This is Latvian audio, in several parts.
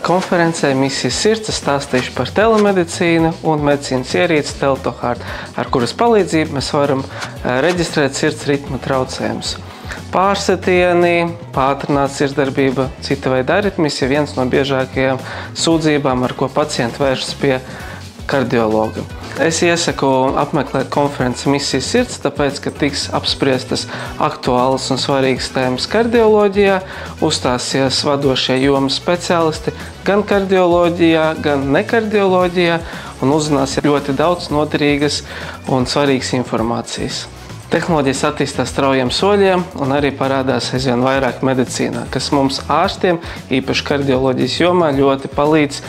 Konferencē Misijas sirds stāstīšu par telemedicīnu un medicīnas ierīci TeltoHeart, ar kuras palīdzību mēs varam reģistrēt sirds ritma traucējumus. Pārsitieni, pātrināta sirdsdarbība, cita veida aritmijas ir viens no biežākajām sūdzībām, ar ko pacienti vēršas pie kardiologa. Es iesaku apmeklēt konferenci Misijas sirds, tāpēc, ka tiks apspriestas aktuālas un svarīgas tēmas kardioloģijā, uzstāsies vadošie jomas speciālisti gan kardioloģijā, gan nekardioloģijā un uzzinās ļoti daudz noderīgas un svarīgas informācijas. Tehnoloģijas attīstās straujiem soļiem un arī parādās aizvien vairāk medicīnā, kas mums ārstiem, īpaši kardioloģijas jomā, ļoti palīdz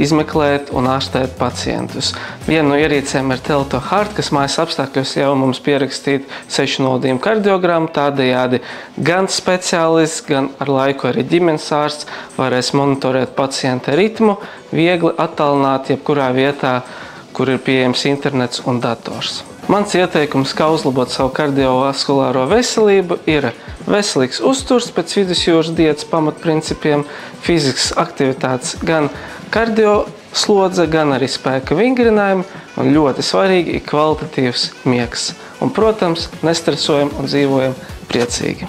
izmeklēt un ārstēt pacientus. Viena no ierīcēm ir TeltoHeart, kas mājas apstākļos jau mums pierakstīt 6 nodījumu kardiogrammu, tādējādi gan speciālists, gan ar laiku arī ģimenes ārsts varēs monitorēt pacienta ritmu, viegli attālināt jebkurā vietā, kur ir pieejams internets un dators. Mans ieteikums, kā uzlabot savu kardiovaskulāro veselību, ir veselīgs uzturs pēc vidusjūras dietas pamatprincipiem, fiziskas aktivitātes, gan kardioslodze, gan arī spēka vingrinājumi, un ļoti svarīgi ir kvalitatīvs miegs. Un, protams, nestresojam un dzīvojam priecīgi.